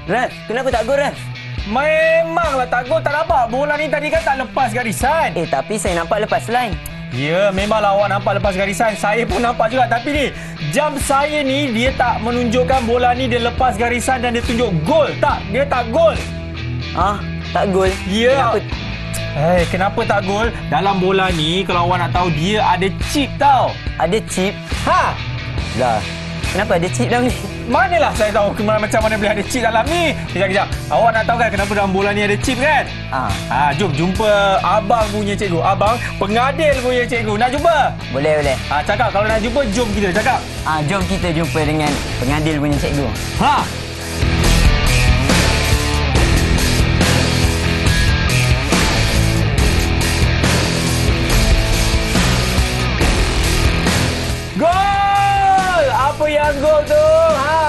Raf, kenapa tak gol, Raf? Memanglah tak gol, tak dapat. Bola ni tadi kan tak lepas garisan. Tapi saya nampak lepas line. Ya, memanglah awak nampak lepas garisan. Saya pun nampak juga. Tapi ni, jam saya ni, dia tak menunjukkan bola ni dia lepas garisan dan dia tunjuk gol. Tak, dia tak gol. Tak gol? Ya. Kenapa? Kenapa tak gol? Dalam bola ni, kalau awak nak tahu, dia ada chip tau. Ada chip? Lah, kenapa ada chip dalam ni? Manalah saya tahu macam mana boleh ada chip dalam ni. Kejap. Awak nak tahu kan kenapa dalam bola ni ada chip kan? Jom jumpa abang punya cikgu. Abang pengadil punya cikgu. Nak jumpa? Boleh. Cakap kalau nak jumpa, jom kita cakap. Jom kita jumpa dengan pengadil punya cikgu. Gol! Apa yang gol tu?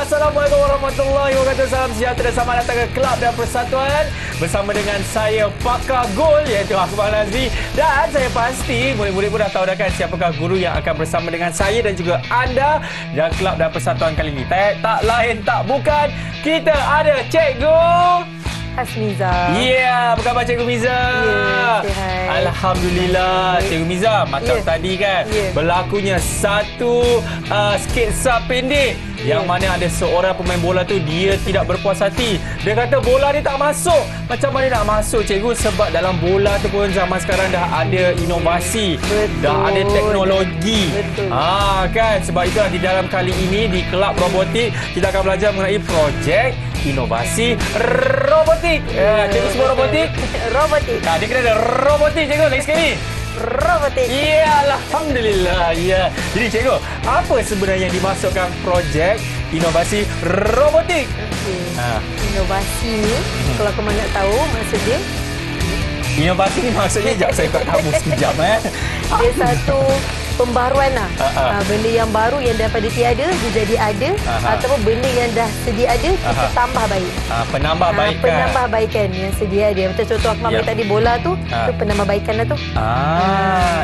Assalamualaikum warahmatullahi wabarakatuh. Salam sejahtera. Selamat datang ke Kelab dan Persatuan. Bersama dengan saya, pakar gol, iaitu Akmal Nazri. Dan saya pasti murid-murid pun dah tahu dah kan siapakah guru yang akan bersama dengan saya dan juga anda dalam Kelab dan Persatuan kali ini. Tak lain, tak bukan. Kita ada Cikgu Hasmiza. Ya, apa khabar Cikgu Miza? Ya, sihat. Alhamdulillah. Cikgu Miza, macam tadi kan berlakunya satu sketsa pendek yang mana ada seorang pemain bola tu dia tidak berpuas hati. Dia kata bola ni tak masuk. Macam mana nak masuk Cikgu? Sebab dalam bola tu pun zaman sekarang dah ada inovasi. Betul. Dah ada teknologi. Betul. Kan sebab itulah di dalam kali ini di Kelab Robotik kita akan belajar mengenai projek inovasi robotik. Cikgu semua robotik? Robotik. Dia kena ada robotik Cikgu. Lagi sekali. Robotik. Ya, Alhamdulillah. Ya. Jadi Cikgu, apa sebenarnya yang dimasukkan projek inovasi robotik? Inovasi ni, kalau kamu nak tahu maksud dia, Inovasi ni maksudnya, sekejap saya buka kamus sekejap. dia satu pembaruan lah. Benda yang baru yang daripada tiada dia jadi ada, ataupun benda yang dah sedia ada kita tambah baik. Penambahbaikan. Penambahbaikan yang sedia ada. Macam contoh aku ambil tadi bola tu, tu penambahbaikan lah tu.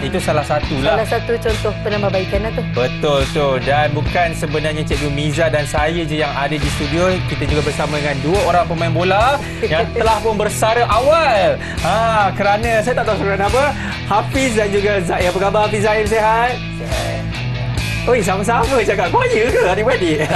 Itu salah satu lah. Salah satu contoh penambahbaikan lah tu. Betul tu. Dan bukan sebenarnya Cikgu Miza dan saya je yang ada di studio. Kita juga bersama dengan dua orang pemain bola yang telah pun bersara awal. Kerana saya tak tahu sebenarnya apa. Hafiz dan juga Zaid. Apa khabar Hafiz, Zaid? Sihat? Oi, sama-sama cakap. Kuaya ke adik-adik?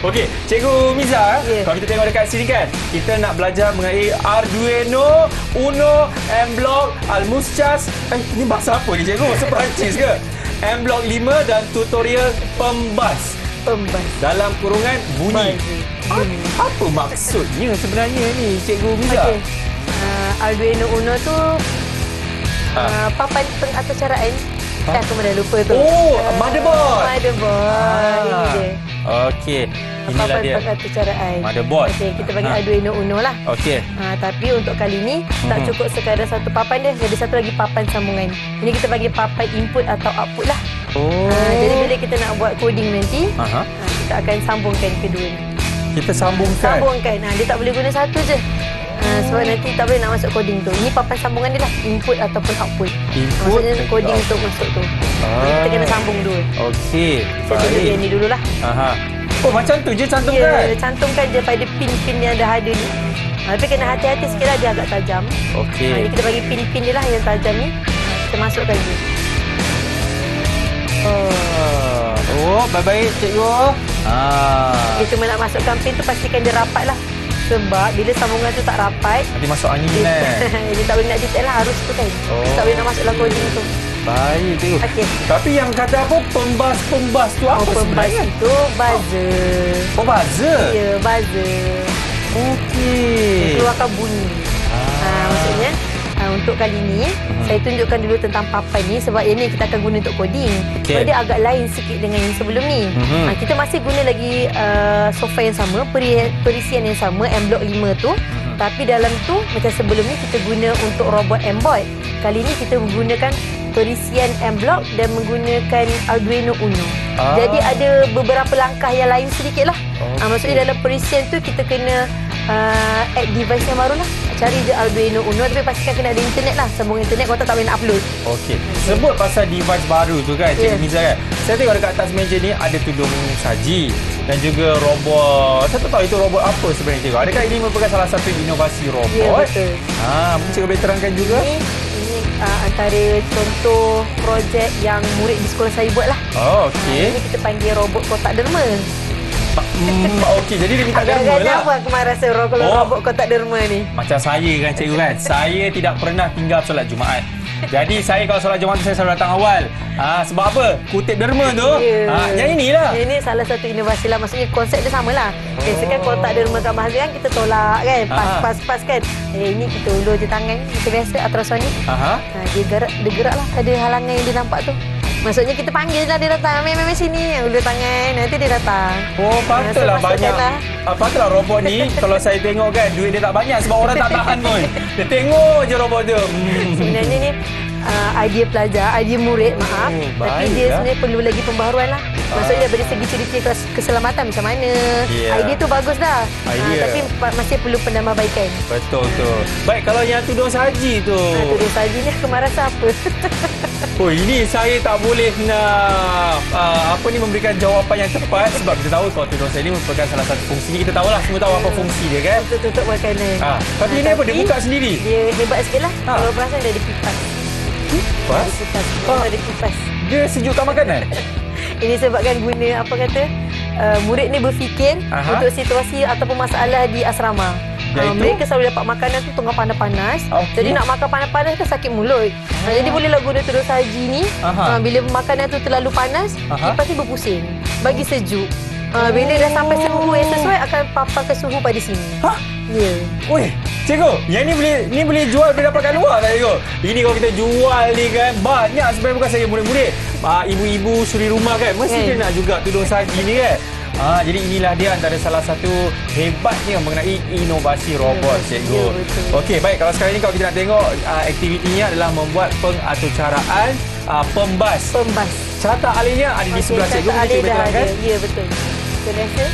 Okey, Cikgu Miza, kalau kita tengok dekat sini kan, kita nak belajar mengenai Arduino, Uno, M-Block, Almuschas. Ini bahasa apa ni Cikgu? Bahasa Perancis ke? M-Block 5 dan tutorial pembas. Dalam kurungan bunyi. Apa maksudnya sebenarnya ni Cikgu Miza? Arduino Uno tu papan pengaturcaraan. Aku dah lupa tu. Motherboard. Ini dia. Okey. Inilah Papan dia. pengaturcaraan. Motherboard. Okey, kita panggil Arduino Uno lah. Okey. Tapi untuk kali ni tak cukup sekadar satu papan dia. Ada satu lagi papan sambungan. Ini kita panggil papan input atau output lah. Jadi bila kita nak buat coding nanti, kita akan sambungkan kedua ni. Kita sambungkan. Dia tak boleh guna satu je. Sebab nanti tak boleh nak masuk coding tu. Ini papan sambungan dia lah, input ataupun output. Maksudnya coding untuk masuk tu. Kita kena sambung dua. Okey. Saya tunjuk yang ni dululah. Macam tu je cantumkan. Cantumkan je pada pin-pin yang dah ada ni. Tapi kena hati-hati sikit lah, dia agak tajam. Okey. Jadi kita bagi pin-pin dia lah yang tajam ni. Kita masukkan je. Baik-baik Cikgu. Dia cuma nak masukkan pin tu, pastikan dia rapat lah. Sebab bila sambungan tu tak rapat, nanti masuk angin dia tak boleh nak detect lah arus tu kan. Tak boleh nak masuk dalam coding tu. Baik tu. Tapi yang kata apa, pembas tu apa sebenarnya? Pembas tu buzzer. Buzzer? Ya, buzzer. Okey. Keluarkan bunyi. Maksudnya untuk kali ni saya tunjukkan dulu tentang papan ni sebab yang ni kita akan guna untuk coding. Sebab dia agak lain sikit dengan yang sebelum ni. Kita masih guna lagi software yang sama, perisian yang sama, M-Block 5 tu. Tapi dalam tu macam sebelum ni kita guna untuk robot M-Bot. Kali ni kita menggunakan perisian M-Block dan menggunakan Arduino Uno. Jadi ada beberapa langkah yang lain sedikit lah. Maksudnya dalam perisian tu kita kena add device yang baru lah. cari je Arduino Uno, tapi pastikan kena ada internet lah, sambung internet, kalau tak boleh nak upload. Okey. Sebut pasal device baru tu kan, Cikgu Ya. Miza kan. Saya tengok dekat atas meja ni ada tudung saji dan juga robot. Saya tak tahu itu robot apa sebenarnya, Cikgu. Adakah ini merupakan salah satu inovasi robot? Ya, betul. Mungkin Cikgu boleh terangkan juga? Ini antara contoh projek yang murid di sekolah saya buat lah. Oh, okey. Ini kita panggil robot kotak derma. Okey, jadi dia minta derma Agak-agak lah. apa kemarin rasa kalau robot kotak derma ni? Macam saya kan, Cikgu kan. Saya tidak pernah tinggal solat Jumaat. Jadi saya kalau solat Jumaat tu saya selalu datang awal. Sebab apa? Kutip derma tu. Ya. Yang inilah. Ini salah satu inovasi lah. Maksudnya konsep dia sama lah. Biasakan kotak derma kat bahasa kan kita tolak kan. Pas kan. Ini kita ulur je tangan. Macam biasa ultrasonic. Dia gerak lah. Ada halangan yang dia nampak tu. Maksudnya kita panggil lah dia datang. Main sini. Ulur tangan. Nanti dia datang. Oh, patutlah banyak. Lah. Patutlah robot ni kalau saya tengok kan duit dia tak banyak sebab orang tak tahan pun. Dia tengok je robot tu. Sebenarnya ni idea pelajar, idea murid, maaf. Tapi dia sebenarnya perlu lagi pembaharuan lah. Maksudnya dari segi cerita keselamatan macam mana. Idea tu bagus dah. Tapi masih perlu penambahbaikan. Betul tu. Baik, kalau yang tudung saji tu. Tudung saji ni kemarin siapa? Oh, ini saya tak boleh nak memberikan jawapan yang tepat sebab kita tahu kalau tudung saji ni merupakan salah satu fungsi. Kita tahulah, semua tahu apa fungsi dia kan. Tutup makanan. Tapi ini apa? Dia buka sendiri. Dia hebat sikit lah. Kalau perasan dia ada kipas. Kipas? Ada kipas. Dia sejukkan makanan? Ini sebabkan guna murid ni berfikir untuk situasi ataupun masalah di asrama. Mereka selalu dapat makanan tu tengah panas-panas. Jadi nak makan panas-panas kan sakit mulut. Jadi bolehlah guna tudung saji ni. Bila makanan tu terlalu panas, kipas ni berpusing. Bagi sejuk. Bila dah sampai suhu yang sesuai akan paparkan suhu pada sini. Ya. Weh, Cikgu, yang ni boleh jual boleh dapatkan luar tak, Cikgu? Ini kalau kita jual ni kan banyak sebenarnya, bukan saya murid-murid. Ibu-ibu suri rumah kan mesti dia nak juga tudung saji ni kan. Jadi inilah dia antara salah satu hebatnya mengenai inovasi robot, Cikgu. Okey, baik, kalau sekarang ni kalau kita nak tengok aktivitinya adalah membuat pengaturcaraan pembas. Carta alihnya ada di sebelah Cikgu. Carta alih dah ada. Ya, betul. Kita rasa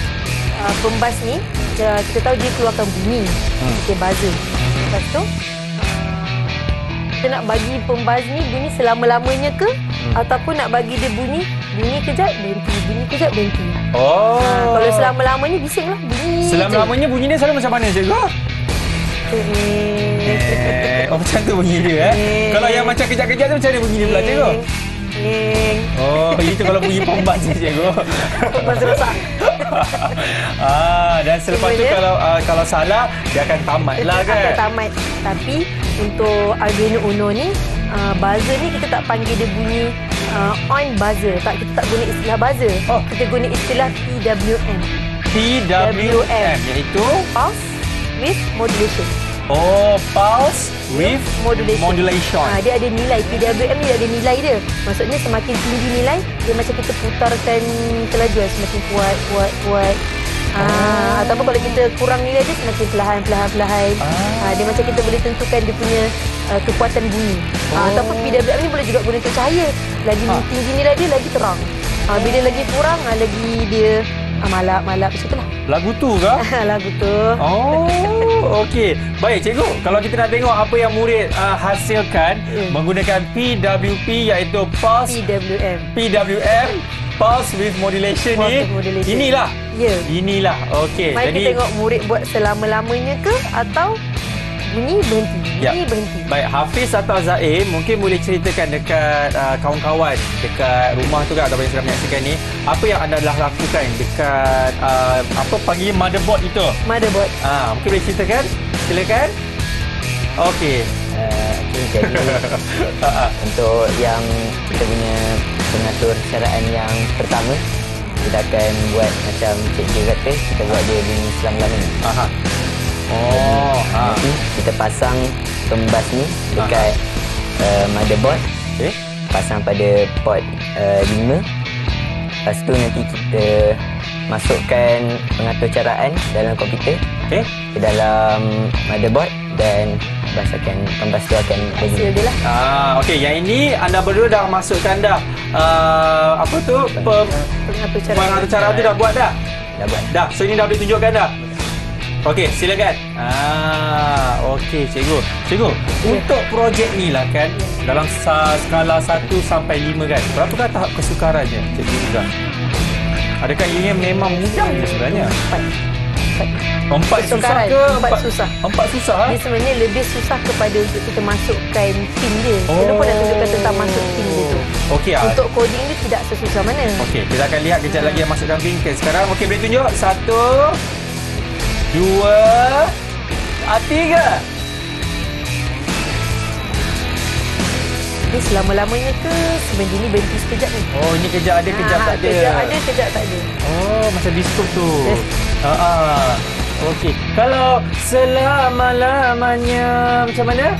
pembas ni kita tahu dia keluarkan bunyi. Dia buzzer. Lepas tu kita nak bagi pembaz ni bunyi selama-lamanya ke ataupun nak bagi dia bunyi kejap berhenti, bunyi kejap berhenti. Kalau selama-lamanya bising lah bunyi. Selama-lamanya bunyi dia selalu macam mana, Cikgu? Macam tu bunyi dia Kalau yang macam kejap-kejap tu macam mana bunyi dia pula, Cikgu? Itu kalau bunyi pembaz ni, Cikgu. Pembaz rosak. Dan selepas tu kalau salah dia akan tamat lah kan. Akan tamat. Tapi untuk Arduino Uno ni buzzer ni kita tak panggil dia bunyi on buzzer. Tak, kita tak guna istilah buzzer. Kita guna istilah PWM. PWM iaitu pulse with modulation. Pulse with modulation. Dia ada nilai. PWM ni ada nilai dia. Maksudnya semakin tinggi nilai, dia macam kita putarkan kelajuan semakin kuat. Ataupun kalau kita kurang nilai dia semakin perlahan. Dia macam kita boleh tentukan dia punya kekuatan bunyi. Ataupun PWM ni boleh juga guna untuk cahaya. Lagi tinggi nilai dia, lagi terang. Bila lagi kurang, lagi dia malap macam itulah. Lagu tu ke? Lagu tu. Okey. Baik, Cikgu. Kalau kita nak tengok apa yang murid hasilkan menggunakan PWP iaitu Pulse PWM Pulse with Modulation ni. Inilah. Inilah. Okey. Mari kita tengok murid buat selama-lamanya ke atau bunyi berhenti. Berhenti. Baik, Hafiz atau Zaim mungkin boleh ceritakan dekat kawan-kawan dekat rumah tu kan ataupun yang sedang menyaksikan ni, apa yang anda dah lakukan dekat panggil motherboard itu? Motherboard. Mungkin boleh ceritakan? Silakan. Okey. Jadi untuk yang kita punya pengatur caraan yang pertama, kita akan buat macam cikgu kata, kita buat dia bunyi selama-lamanya. Nanti kita pasang pembas ni dekat motherboard. Pasang pada port 5. Lepas tu nanti kita masukkan pengatur caraan dalam komputer ke dalam motherboard dan pembas tu akan hasil dia lah. Okey, yang ini anda berdua dah masukkan dah pengatur caraan tu dah buat dah? Dah buat. Dah. So ini dah boleh tunjukkan dah? Okey, silakan. Okey, cikgu. Cikgu, untuk projek ni lah kan, dalam skala 1 sampai 5 kan, berapakah tahap kesukarannya, Cikgu Miza? Adakah ianya memang mudah je sebenarnya? 4 susah Kesukaran, ke? 4 susah. 4 susah? Dia sebenarnya lebih susah kepada untuk kita masukkan pin dia. Saya lupa nak tunjukkan tentang masuk pin dia tu. Okey. Untuk coding dia tidak sesusah mana. Okey, kita akan lihat kejap lagi yang masukkan pin ke sekarang. Okey, boleh tunjuk? 1, 2, 3. Ini selama-lamanya ke sebenarnya ni berhenti sekejap ni. Oh, ini kejap ada, kejap tak ada. Kejap ada, kejap tak ada. Oh, macam biskut tu. Yes. Okey. Kalau selama-lamanya macam mana?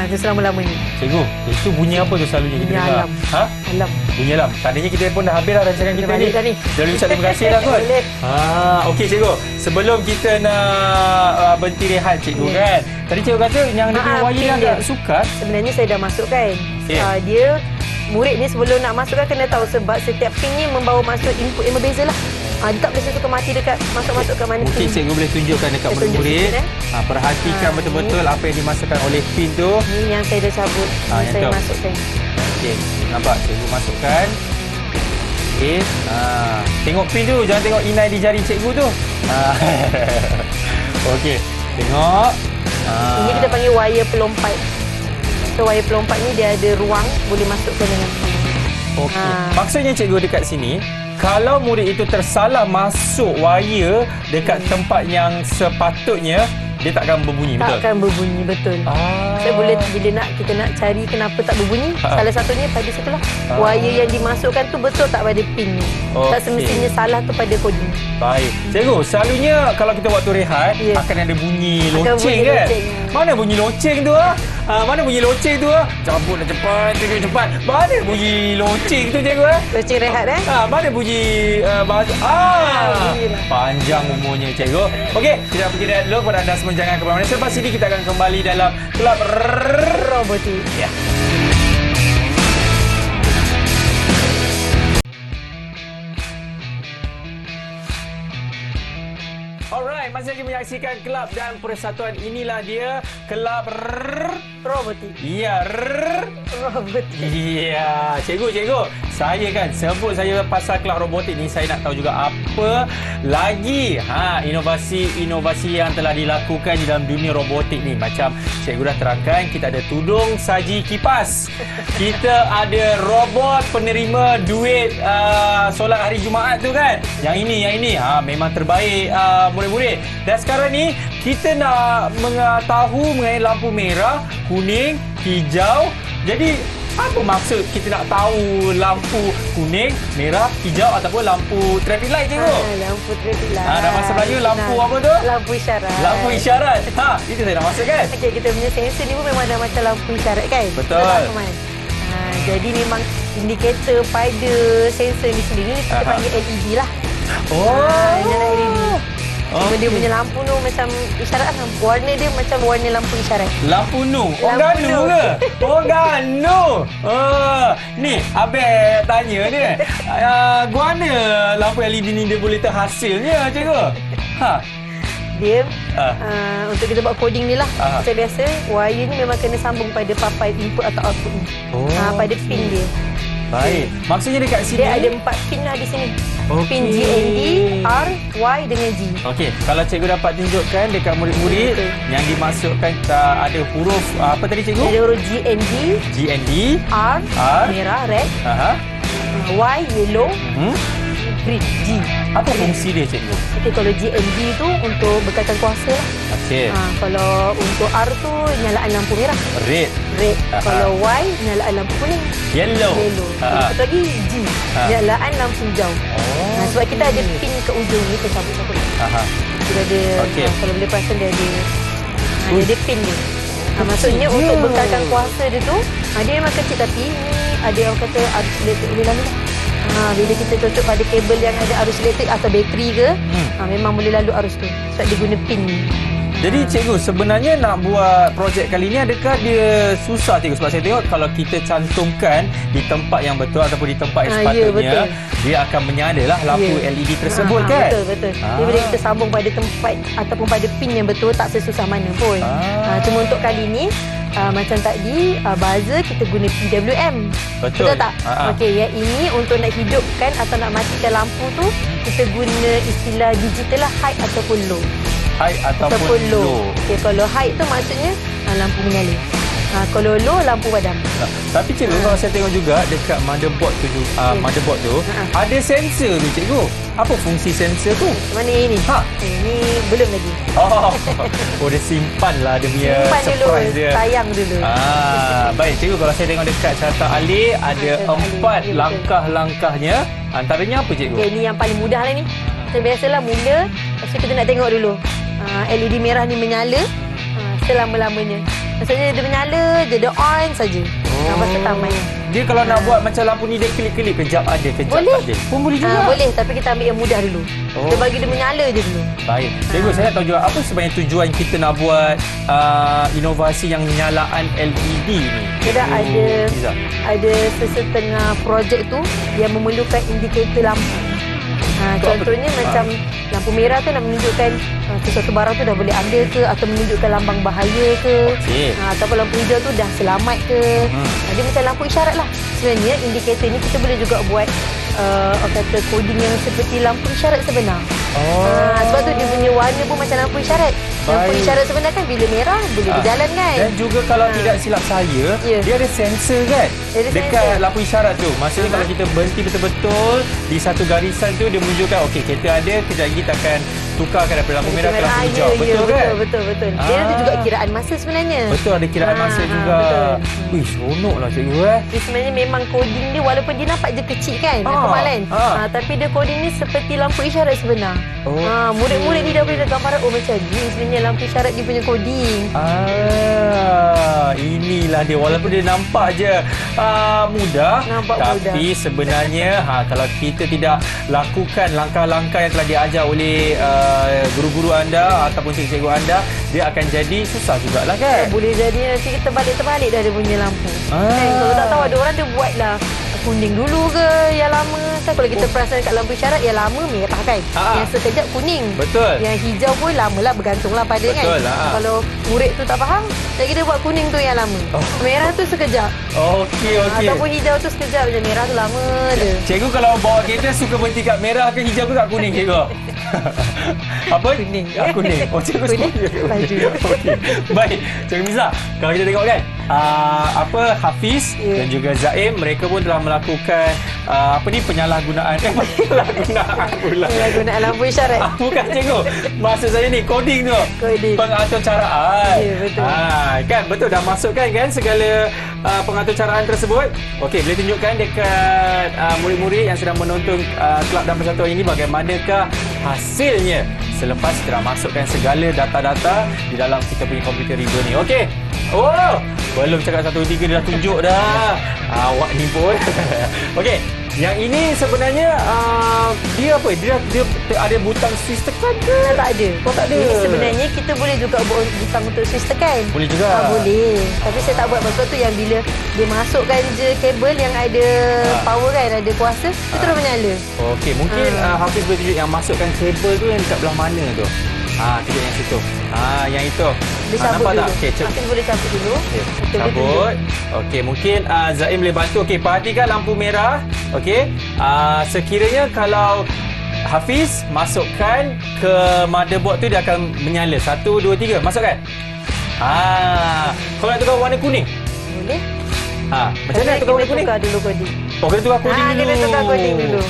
Itu selama-lamanya. Cikgu, itu bunyi apa tu selalunya kita Bunyi dengar? alam. Ha? Alam. Bunyi alam. Tandanya kita pun dah habis dah rancangan kita balik ni. dah ni. Dah ucap terima kasih dah kot. Boleh. Okey cikgu. Sebelum kita nak berhenti rehat cikgu kan. Tadi cikgu kata yang dengan wire pin ni agak dia. sukar. Sebenarnya saya dah masukkan. Okay. Dia murid ni sebelum nak masukkan kena tahu sebab setiap pin ni membawa masuk input yang berbeza lah. Dia tak boleh suka mati dekat masuk-masuk kat mana Mungkin pin. cikgu boleh tunjukkan dekat Saya tunjuk murid-murid. sikit, Perhatikan betul-betul apa yang dimasukkan oleh pin tu. Ni yang saya dah cabut. yang Saya tu. masukkan. Okey, nampak cikgu masukkan. Okey, tengok pin tu, jangan tengok inai di jari cikgu tu. Okey, tengok. Ini kita panggil wire pelompat. So wire pelompat ni dia ada ruang boleh masukkan dengan pin. Okey. Maksudnya cikgu dekat sini, kalau murid itu tersalah masuk wire dekat tempat yang sepatutnya, dia tak akan berbunyi, betul? Tak akan berbunyi, betul. Saya boleh bila kita nak cari kenapa tak berbunyi, salah satunya pada situlah. Wire yang dimasukkan tu betul tak pada pin ni. Tak semestinya salah tu pada coding. Baik. Cikgu, selalunya kalau kita waktu rehat, akan ada bunyi Akan loceng bunyi kan? loceng. Mana bunyi loceng tu? Mana bunyi loceng tu? Cabutlah cepat, tunjuk cepat. Mana bunyi loceng tu cikgu? Loceng rehat Mana bunyi bunyilah. panjang umurnya cikgu. Okey, kita pergi rehat dulu kepada anda semua, jangan ke mana-mana. Selepas ini kita akan kembali dalam Kelab Robotik. Ya. Alright, masih lagi menyaksikan Kelab dan Persatuan. Inilah dia Kelab Robotik. Ya, Robotik. iya. Cikgu. Saya kan sebut saya pasal kelab robotik ni, saya nak tahu juga apa lagi inovasi yang telah dilakukan di dalam dunia robotik ni. Macam cikgu dah terangkan, kita ada tudung saji kipas. Kita ada robot penerima duit solat hari Jumaat tu kan. Yang ini memang terbaik murid-murid. Dan sekarang ni kita nak mengetahui mengenai lampu merah, kuning, hijau. Jadi apa maksud kita nak tahu lampu kuning, merah, hijau ataupun lampu traffic light cikgu? Lampu traffic light. Dalam bahasa Melayu lampu apa tu? Lampu isyarat. Lampu isyarat. Itu saya nak maksud kan? Okey, kita punya sensor ni pun memang ada macam lampu isyarat kan? Betul. Tak, Ahmad? Jadi memang indikator pada sensor ni sendiri kita panggil LED lah. Dia nak LED. Cuma dia punya lampu tu macam isyarat lah. Warna dia macam warna lampu isyarat. Lampu nu. Lampu Ganu nu. ke? Ganu. Ni abang tanya dia. Guana lampu LED ni dia boleh terhasilnya cikgu? Dia untuk kita buat coding ni lah. Macam biasa wire ni memang kena sambung pada papai input atau output ni. Pada pin dia. Baik. Maksudnya dekat sini Dia ada 4 pin lah di sini. Pin GND, R, Y dengan G. Okey, kalau cikgu dapat tunjukkan dekat murid-murid yang dimasukkan ada huruf apa tadi cikgu? Ada huruf GND, GND, R, R. merah, red, Y, yellow, green, G. Apa fungsi dia cikgu? Okey, kalau GND tu untuk bekalkan kuasa lah. Okey. Kalau untuk R tu nyalaan lampu merah, Red, red. Kalau Y nyalaan lampu kuning, yellow. Satu lagi G, nyalaan lampu hijau. Sebab kita ada pin ke ujung ni, kita cabut-cabut. Kita ada, kalau boleh perasan dia ada pin dia. Maksudnya untuk bekalkan kuasa dia tu, dia memang kecil tapi ni ada orang kata arus elektrik boleh lalu lah. Bila kita cocok pada kabel yang ada arus elektrik atau bateri ke, memang boleh lalu arus tu sebab dia guna pin ni. Jadi cikgu, sebenarnya nak buat projek kali ni adakah dia susah cikgu? Sebab saya tengok kalau kita cantumkan di tempat yang betul ataupun di tempat yang sepatutnya, dia akan menyala lah lampu LED tersebut kan? Betul. Dia boleh kita sambung pada tempat ataupun pada pin yang betul, tak sesusah mana pun. Cuma untuk kali ni macam tadi buzzer kita guna PWM. Betul tak? Okey, yang ini untuk nak hidupkan atau nak matikan lampu tu kita guna istilah digital lah, high ataupun low. High ataupun low. Okey, kalau high tu maksudnya lampu menyala. Kalau low lampu padam. Tapi cikgu kalau saya tengok juga dekat motherboard tu motherboard tu ada sensor tu cikgu. Apa fungsi sensor tu? Mana ini? Ini belum lagi. Dia simpan lah dia punya surprise dia. Sayang dulu. Baik cikgu, kalau saya tengok dekat carta alih ada 4 langkah-langkahnya. Antaranya apa cikgu? Okey, ini yang paling mudah lah ni. Macam biasalah mula, lepas tu kita nak tengok dulu LED merah ni menyala selama-lamanya. Maksudnya dia menyala je, dia on saja. Lepas tu tamat. Dia kalau nak buat macam lampu ni dia kelip-kelip, kejap ada, kejap tak ada. Pun boleh juga. Boleh, tapi kita ambil yang mudah dulu. Kita bagi dia menyala je dulu. Baik. Cikgu, saya nak tahu juga apa sebenarnya tujuan kita nak buat inovasi yang nyalaan LED ni? Kita ada sesetengah projek tu yang memerlukan indikator lampu. Contohnya macam lampu merah tu nak menunjukkan sesuatu barang tu dah boleh ambil ke, atau menunjukkan lambang bahaya ke, ataupun lampu hijau tu dah selamat ke. Dia macam lampu isyarat lah. Sebenarnya indikator ni kita boleh juga buat kata coding yang seperti lampu isyarat sebenar. Sebab tu dia punya warna pun macam lampu isyarat. Lampu isyarat sebenar kan bila merah boleh berjalan kan. Dan juga kalau tidak silap saya, dia ada sensor kan dekat lampu isyarat tu. Maksudnya kalau kita berhenti betul-betul di satu garisan tu, dia menunjukkan okey kereta ada, kejap lagi kita akan tukarkan daripada lampu merah ke lampu hijau. Betul kan? Betul. Dia ada juga kiraan masa sebenarnya. Betul, ada kiraan masa juga. Wih, seronok lah cikgu Dia sebenarnya memang coding dia walaupun dia nampak je kecil kan, kemalan. Tapi dia coding ni seperti lampu isyarat sebenar. Murid-murid ni dah boleh gambaran macam ni sebenarnya lampu isyarat dia punya coding. Inilah dia, walaupun dia nampak je mudah, tapi sebenarnya kalau kita tidak lakukan langkah-langkah yang telah diajar oleh guru-guru anda ataupun cikgu-cikgu anda, dia akan jadi susah jugalah kan. Boleh jadi nanti kita terbalik dah dia punya lampu. Kan, kalau tak tahu ada orang dia buatlah kuning dulu ke yang lama kan. Kalau kita perasan kat lampu isyarat yang lama merah kan, yang sekejap kuning. Betul. Yang hijau pun lamalah, bergantunglah pada kan. Kalau murid tu tak faham, jadi dia buat kuning tu yang lama, merah tu sekejap. Okey. Ataupun hijau tu sekejap je, merah tu lama je. Cikgu kalau bawa kereta suka berhenti kat merah ke hijau ke kat kuning cikgu? Apa? Kuning. Kuning. Cikgu kuning. Okey. Baik, Cikgu Miza, kalau kita tengok kan Hafiz dan juga Zaim, mereka pun telah melakukan penyalahgunaan penyalahgunaan lampu isyarat. Bukan cikgu, maksud saya ni coding tu, pengaturcaraan. Betul. Kan betul, dah masukkan kan segala pengaturcaraan tersebut. Okey, boleh tunjukkan dekat murid-murid yang sedang menonton Kelab dan Persatuan ini bagaimanakah hasilnya selepas kita dah masukkan segala data-data di dalam kita punya komputer reader ni. Okey. Belum cakap 1, 2, 3 dia dah tunjuk dah. Awak ni pun. Okey. Yang ini sebenarnya dia apa? Dia ada butang switch tekan ke? Tak ada. Tak ada. Ini sebenarnya kita boleh juga buat butang untuk switch tekan. Boleh juga. Boleh. Tapi saya tak buat sebab tu yang bila dia masukkan je kabel yang ada power kan, ada kuasa, dia terus menyala. Okey, mungkin Hafiz boleh tunjuk yang masukkan kabel tu yang dekat belah mana tu? Tunjuk yang situ. Yang itu. Dia cabut nampak dulu. tak? Okey, Hafiz boleh cabut dulu. Cabut. Okey, mungkin Zaim boleh bantu. Okey, perhatikan lampu merah. Okey. Sekiranya kalau Hafiz masukkan ke motherboard tu, dia akan menyala. 1, 2, 3. Masukkan. Kalau nak tukar warna kuning? Boleh. Macam mana tukar warna kuning? Tukar dulu coding. Kena tukar coding dulu. Kena tukar coding dulu.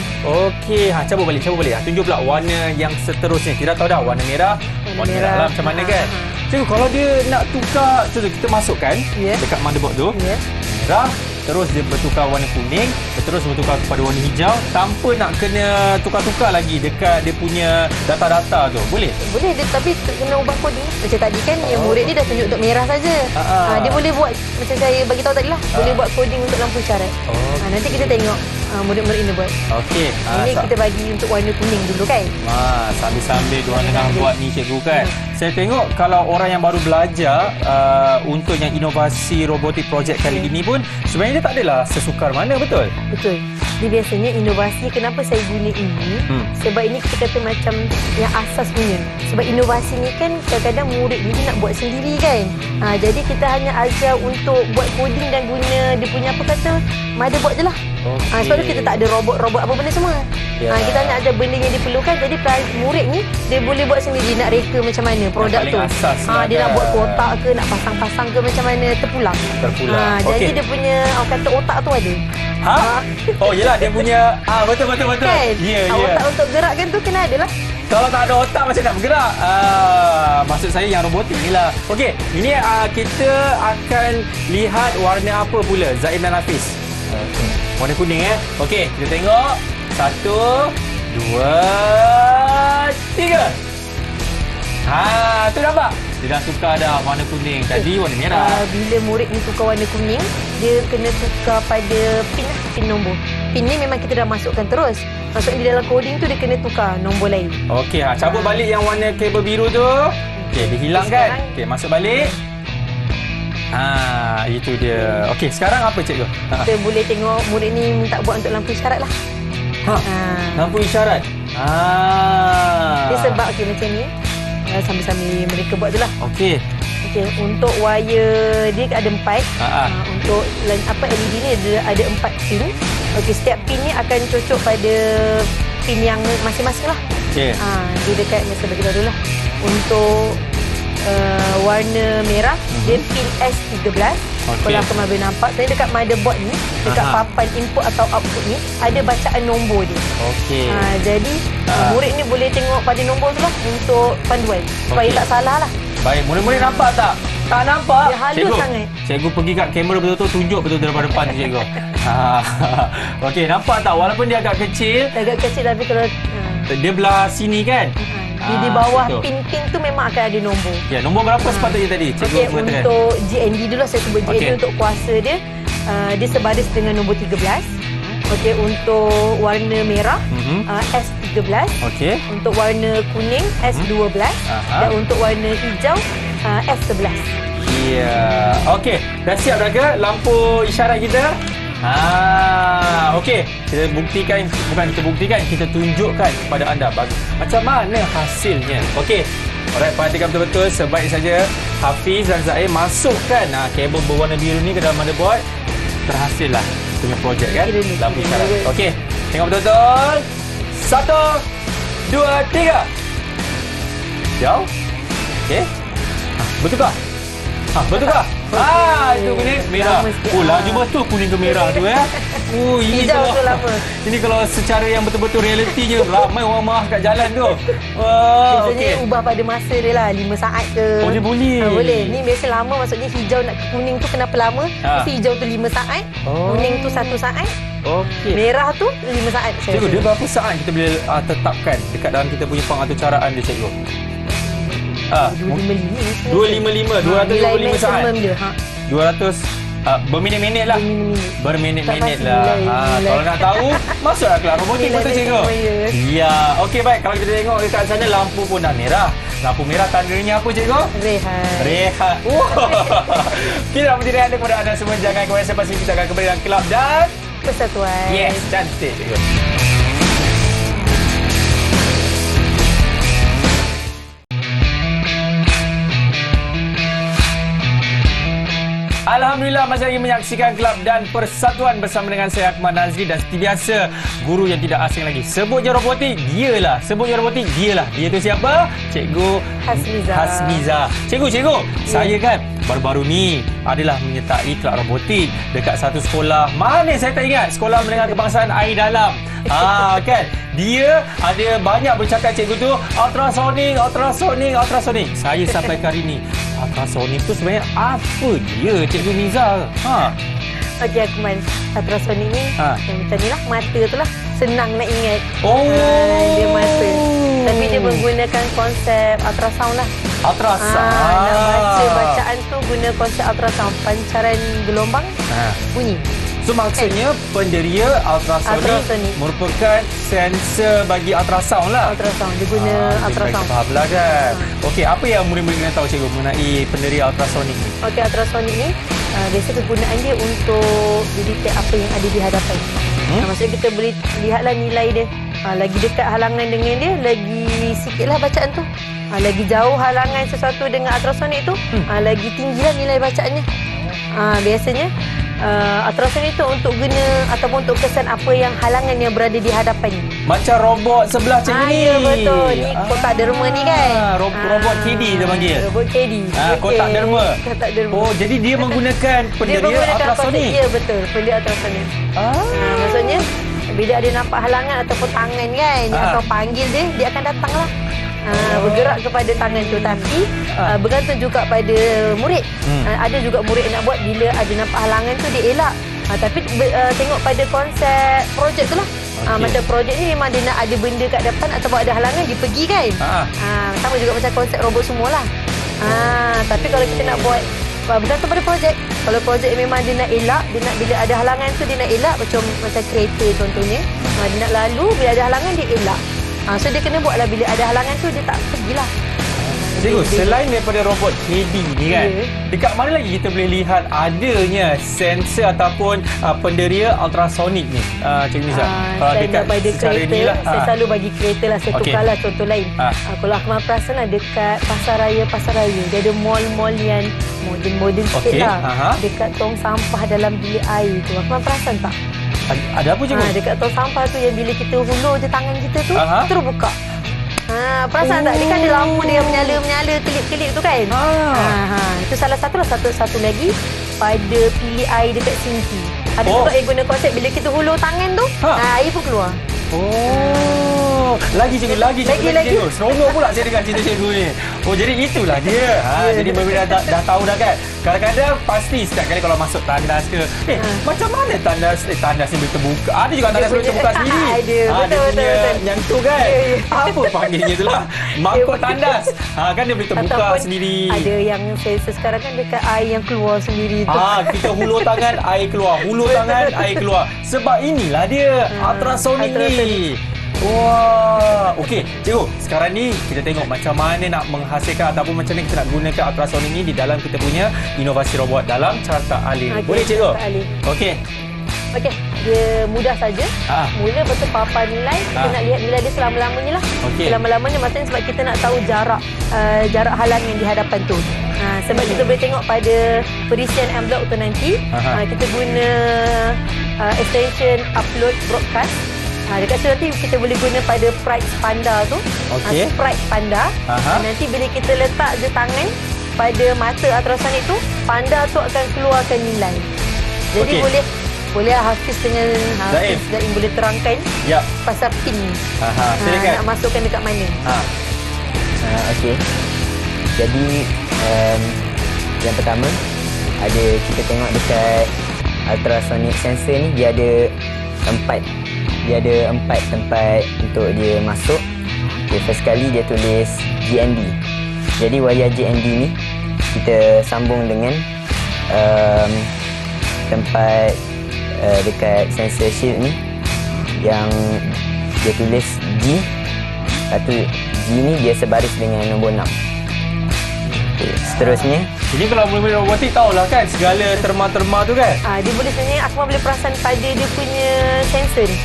Okey, cabut balik. Tunjuk pula warna yang seterusnya. Kita tahu dah warna merah. Warna merah lah macam mana kan? Cikgu, kalau dia nak tukar, kita masukkan dekat motherboard tu. Merah, terus dia bertukar warna kuning, terus bertukar kepada warna hijau tanpa nak kena tukar-tukar lagi dekat dia punya data-data tu. Boleh? Boleh, tapi kena ubah coding. Macam tadi kan yang murid ni dah tunjuk untuk merah saja. Dia boleh buat macam saya bagi tahu tadi lah. Boleh buat coding untuk lampu isyarat. Nanti kita tengok murid-murid ni buat. Okey. Ini kita bagi untuk warna kuning dulu kan. Sambil-sambil diorang tengah buat ni cikgu kan. Saya tengok kalau orang yang baru belajar untuk yang inovasi robotik projek kali ini pun sebenarnya dia tak adalah sesukar mana, betul? Betul. Dia biasanya inovasi, kenapa saya guna ini? Sebab ini kita kata macam yang asas punya. Sebab inovasi ni kan kadang-kadang murid ni dia nak buat sendiri kan. Jadi kita hanya ajar untuk buat coding dan guna dia punya apa kata motherboard je lah. Sebab tu kita tak ada robot-robot apa benda semua. Kita hanya ajar benda yang diperlukan. Jadi murid ni dia boleh buat sendiri nak reka macam mana produk tu. Dia nak buat kotak ke, nak pasang-pasang ke macam mana, terpulang. Jadi dia punya kata otak tu ada. Oh yelah, dia punya betul. Kan? Otak untuk gerakkan tu kena ada lah. Kalau tak ada otak macam nak bergerak. Maksud saya yang robotik ni lah. Okey, ini kita akan lihat warna apa pula Zain dan Hafiz. Warna kuning Okey, kita tengok. 1, 2, 3. Tu nampak? Dia dah tukar dah warna kuning. Tadi warna merah. Bila murid ni tukar warna kuning, dia kena tukar pada pin nombor. Pin ni memang kita dah masukkan terus. Maksudnya di dalam coding tu dia kena tukar nombor lain. Okey, cabut balik yang warna kabel biru tu. Okey, dihilangkan. Okey, masuk balik. Itu dia. Okey, sekarang apa cikgu? Kita boleh tengok murid ni minta buat untuk lampu isyarat lah. Lampu isyarat. Dia sebab macam ni. Sambil-sambil mereka buat tu lah. Okey. Untuk wire dia ada 4. Untuk LED ni ada 4 pin. Okey, setiap pin ni akan cocok pada pin yang masing-masing lah. Okey. Dia dekat masa bagi tahu dulu lah. Untuk warna merah dia pin S13. Kalau Akmal boleh nampak, saya dekat motherboard ni, dekat papan input atau output ni ada bacaan nombor dia. Okey. Jadi murid ni boleh tengok pada nombor tu lah untuk panduan supaya tak salah lah. Baik, murid-murid nampak tak? Tak nampak? Dia halus sangat. Cikgu pergi kat kamera betul-betul, tunjuk betul daripada depan tu cikgu. Okey, nampak tak? Walaupun dia agak kecil. Agak kecil tapi kalau dia belah sini kan? di bawah pin-pin tu memang akan ada nombor. Ya, nombor berapa sepatutnya tadi? Okey, untuk GND dulu saya sebut GND untuk kuasa dia. Dia sebaris dengan nombor 13. Okey, untuk warna merah S13. Okey. Untuk warna kuning S12 dan untuk warna hijau S11. Ya. Okey, dah siap dah ke lampu isyarat kita? Okey. Kita buktikan, bukan kita buktikan, kita tunjukkan kepada anda macam mana hasilnya. Okey. Alright, perhatikan betul-betul. Sebaik saja Hafiz dan Zain masukkan kabel berwarna biru ni ke dalam motherboard. Terhasil lah punya projek kan, lampu isyarat. Okey, tengok betul-betul. 1, 2, 3. Jauh. Okey. Bertukar. Bertukar. Itu kuning merah. Laju betul kuning ke merah tu ini hijau kalau, tu lama. Ini kalau secara yang betul-betul realitinya ramai orang marah kat jalan tu. Biasanya ubah pada masa dia lah, 5 saat ke. Oh, dia boleh. Boleh. Ni biasa lama, maksudnya hijau nak ke kuning tu kenapa lama? Mesti hijau tu 5 saat, kuning tu 1 saat. Okey. Merah tu 5 saat. Cikgu, dia berapa saat kita boleh tetapkan dekat dalam kita punya pengaturcaraan dia, cikgu? 255. 255 saat. 200 berminit-minit lah. Berminit-minit lah. Kalau nak tahu, masuklah kelas robotik betul cikgu. Ya. Okey, baik. Kalau kita tengok dekat sana, lampu pun dah merah. Lampu merah tandanya apa cikgu? Rehat. Kita nak berhenti rehat kepada anda semua. Jangan ke mana-mana, pasti kita akan kembali dalam Kelab dan Persatuan. Yes, cantik cikgu. Alhamdulillah, masih lagi menyaksikan Kelab dan Persatuan bersama dengan saya Akmal Nazri, dan seperti biasa guru yang tidak asing lagi. Sebut je robotik, dialah. Sebut je robotik, dialah. Dia tu siapa? Cikgu Hasmiza. Cikgu, saya kan baru-baru ni adalah menyertai Kelab robotik dekat satu sekolah. Mana saya tak ingat, Sekolah Menengah Kebangsaan Air Dalam. Kan? Dia ada banyak bercakap cikgu tu ultrasonik. Saya sampai hari ni, ultrasonik tu sebenarnya apa dia, Cikgu Miza? Okey, Akmal. Ultrasonik ni macam ni lah, mata tu lah. Senang nak ingat. Dia mata. Tapi dia menggunakan konsep ultrasound lah. Ultrasound. Nak baca bacaan tu guna konsep ultrasound. Pancaran gelombang bunyi. So maksudnya penderia ultrasonik Ultrasonik. merupakan sensor bagi ultrasound lah. Ultrasound. Dia guna ultrasound. Faham lah kan. Okey, apa yang murid-murid kena tahu cikgu mengenai penderia ultrasonik ni? Okey, ultrasonik ni biasa kegunaan dia untuk detect apa yang ada di hadapan. Maksudnya kita boleh lihatlah nilai dia. Lagi dekat halangan dengan dia, lagi sikitlah bacaan tu. Lagi jauh halangan sesuatu dengan ultrasonik tu, lagi tinggilah nilai bacaannya. Biasanya ultrasonik itu untuk guna ataupun untuk kesan apa yang halangan yang berada di hadapan ni. Macam robot sebelah cikgu ni. Ya, betul. Ni kotak derma ni kan. Robot KD dia panggil. Robot KD. Kotak derma. Kotak derma. Oh, jadi dia menggunakan penderia ultrasonik. Ya, betul. Penderia ultrasonik. Maksudnya bila ada nampak halangan ataupun tangan kan, atau panggil dia akan datanglah. Bergerak kepada tangan tu, tapi bergantung juga pada murid. Ada juga murid yang nak buat bila ada nampak halangan tu dia elak. Tapi tengok pada konsep projek tu lah. Macam projek ni memang dia nak ada benda kat depan ataupun ada halangan dia pergi kan. Sama juga macam konsep robot semualah. Tapi kalau kita nak buat bergantung pada projek. Kalau projek memang dia nak elak, dia nak bila ada halangan tu dia nak elak, macam kereta contohnya. Dia nak lalu, bila ada halangan dia elak. So dia kena buatlah bila ada halangan tu dia tak pergilah. Cikgu, selain daripada robot KD ni kan, dekat mana lagi kita boleh lihat adanya sensor ataupun penderia ultrasonik ni? Cikgu Miza, kalau saya dekat pada secara kereta, ni lah. saya selalu bagi kereta lah. Saya tukarlah contoh lain. Kalau Akmal perasan lah dekat pasar raya, dia ada mall-mall yang moden sikit lah. Dekat tong sampah dalam bilik air tu. Akmal perasan tak? Ada apa cikgu? Dekat tong sampah tu yang bila kita hulur je tangan kita tu, terus buka. Perasan tak? Dia kan ada lampu dia yang menyala-menyala, kelip-kelip tu kan? Itu salah satu lah. Satu lagi pada bilik air dekat sinki. Ada juga yang guna konsep bila kita hulur tangan tu, air pun keluar. Lagi cikgu. Seronok pula saya dengar cerita cikgu ni. Jadi itulah dia. Jadi berbeza dah tahu dah kan. Kadang-kadang pasti setiap kali kalau masuk tandas ke, macam mana tandas ni boleh terbuka? Ada juga tandas boleh terbuka sendiri. Betul. Yang tu kan. Apa panggilnya tu lah? Mangkuk tandas. Kan dia boleh terbuka ataupun sendiri. Ada yang sensor sekarang kan dekat air yang keluar sendiri tu. Kita hulur tangan, air keluar. Hulur tangan, air keluar. Sebab inilah dia ultrasonik ni. Wah, okey, cikgu. Sekarang ni kita tengok macam mana nak menghasilkan ataupun macam mana kita nak gunakan ultrasonik ni di dalam kita punya inovasi robot dalam carta alih. Boleh cikgu? Okey. Okey, dia mudah saja. Mula betul papan nilai, kita nak lihat nilai dia selama-lamanya lah. Selama-lamanya maksudnya sebab kita nak tahu jarak halangan di hadapan tu. Sebab kita boleh tengok pada perisian envelope tu nanti, kita guna extension upload broadcast. Dekat situ nanti kita boleh guna pada Sprite Panda tu. Sprite Panda. Nanti bila kita letak je tangan pada mata ultrasonik tu, Panda tu akan keluarkan nilai. Jadi boleh Hafiz dengan Zaim boleh terangkan pasal pin ni. Nak masukkan dekat mana. Okey. Jadi yang pertama kita tengok dekat ultrasonic sensor ni dia ada 4 tempat untuk dia masuk. First kali dia tulis GND. Jadi wayar GND ni kita sambung dengan tempat dekat sensor shield ni yang dia tulis G. Lepas G ni dia sebaris dengan nombor 6. Seterusnya, jadi kalau murid-murid robotik tahulah kan segala terma-terma tu kan. Dia boleh sebenarnya Akmal boleh perasan pada dia punya sensor ni.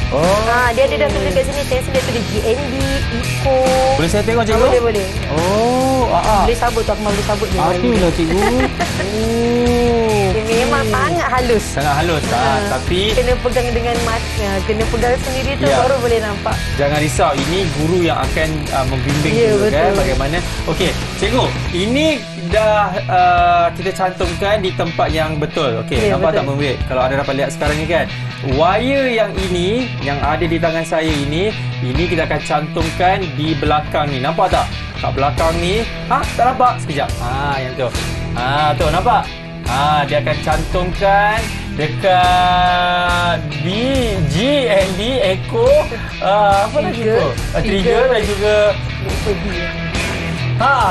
Dia ada dah tulis kat sini sensor dia tulis GND, Eco. Boleh saya tengok cikgu? Boleh. Boleh sabut tu, Akmal boleh sabut dia. Itulah cikgu. Dia memang sangat halus. Tapi kena pegang dengan mata, kena pegang sendiri tu baru boleh nampak. Jangan risau, ini guru yang akan membimbing juga kan bagaimana. Okey, cikgu, ini dah kita cantumkan di tempat yang betul. Okey, nampak tak murid? Kalau anda dapat lihat sekarang ni kan, wire yang ini yang ada di tangan saya ini kita akan cantumkan di belakang ni. Nampak tak? Kat belakang ni, tak nampak? Sekejap. Yang tu. Tu nampak? Dia akan cantumkan dekat GND, Echo, apa lagi tu? Trigger dan juga